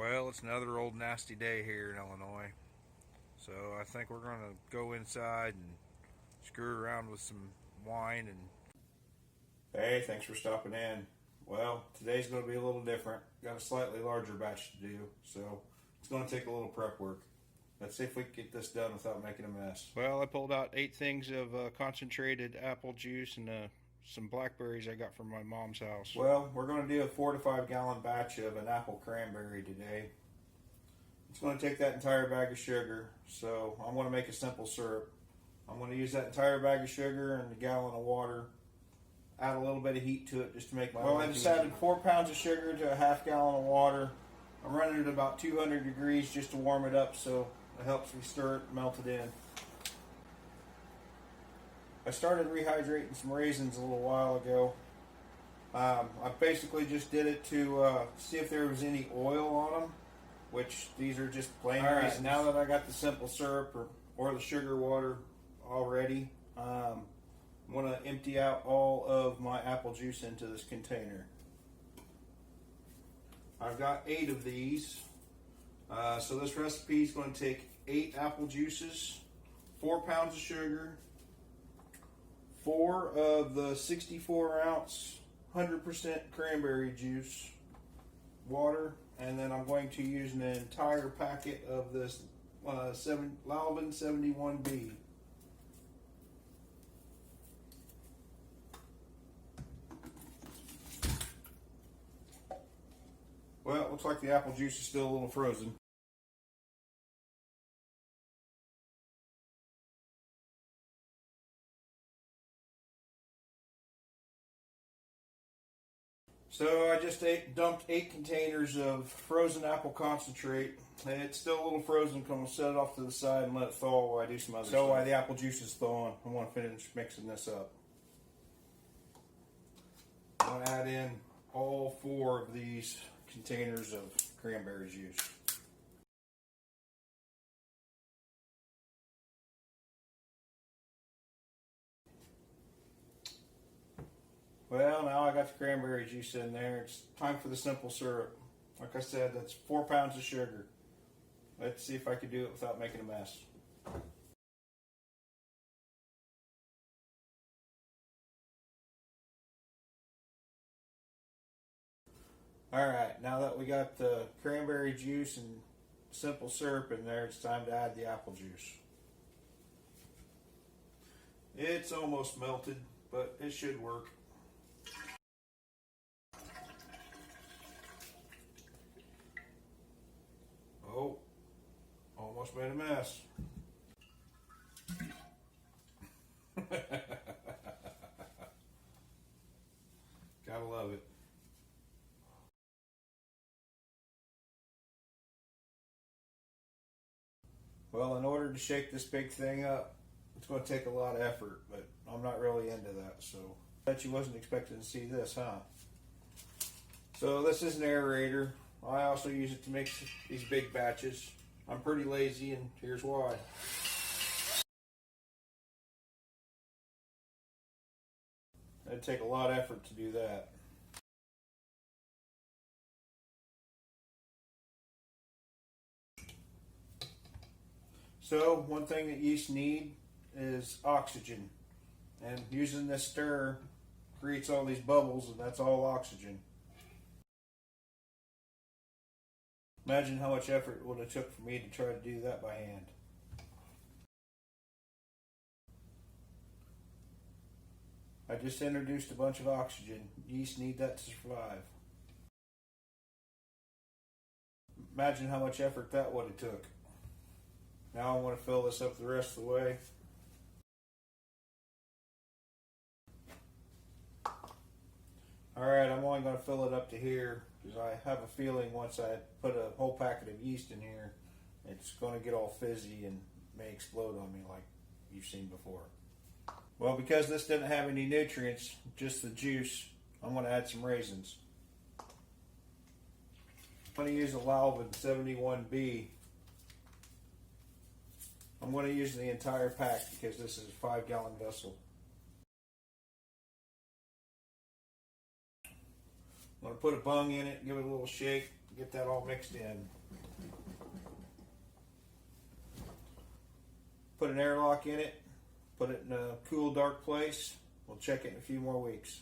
Well, it's another old nasty day here in Illinois. So I think we're going to go inside and screw around with some wine and Hey, thanks for stopping in. Well, today's going to be a little different. Got a slightly larger batch to do, so it's going to take a little prep work. Let's see if we can get this done without making a mess. well, I pulled out 8 things of concentrated apple juice and some blackberries I got from my mom's house. Well, we're going to do a 4 to 5 gallon batch of an apple cranberry today. It's going to take that entire bag of sugar, so I'm going to make a simple syrup. I'm going to use that entire bag of sugar and a gallon of water. Add a little bit of heat to it just to make my. Well, I just added 4 pounds of sugar to a half gallon of water. I'm running it at about 200 degrees just to warm it up, so it helps me stir it and melt it in. I started rehydrating some raisins a little while ago. I basically just did it to see if there was any oil on them, which these are just plain raisins. Now that I got the simple syrup or the sugar water already, I'm going to empty out all of my apple juice into this container. I've got 8 of these. So this recipe is going to take 8 apple juices, 4 pounds of sugar, 4 of the 64 ounce 100% cranberry juice, water, and then I'm going to use an entire packet of this Lalvin 71B. Well, it looks like the apple juice is still a little frozen. So I just dumped 8 containers of frozen apple concentrate. And it's still a little frozen, so I'm going to set it off to the side and let it thaw while I do some other stuff. So while the apple juice is thawing, I want to finish mixing this up. I'm going to add in all 4 of these containers of cranberry juice. Well, now I got the cranberry juice in there. It's time for the simple syrup. Like I said, that's 4 pounds of sugar. Let's see if I can do it without making a mess. Alright, now that we got the cranberry juice and simple syrup in there, it's time to add the apple juice. It's almost melted, but it should work. Oh, almost made a mess. Gotta love it. Well, in order to shake this big thing up, it's going to take a lot of effort, but I'm not really into that, so I bet you wasn't expecting to see this, huh? So this is an aerator. I also use it to make these big batches. I'm pretty lazy, and here's why. It'd take a lot of effort to do that. So one thing that yeast need is oxygen, and using this stirrer creates all these bubbles, and that's all oxygen. Imagine how much effort it would have took for me to try to do that by hand. I just introduced a bunch of oxygen. Yeast need that to survive. Imagine how much effort that would have took. Now I want to fill this up the rest of the way. Alright, I'm only going to fill it up to here because I have a feeling once I put a whole packet of yeast in here, it's going to get all fizzy and may explode on me like you've seen before. Well, because this didn't have any nutrients, just the juice, I'm going to add some raisins. I'm going to use a Lalvin 71B. I'm going to use the entire pack because this is a 5-gallon vessel. I'm going to put a bung in it, give it a little shake, get that all mixed in. Put an airlock in it, put it in a cool, dark place. We'll check it in a few more weeks.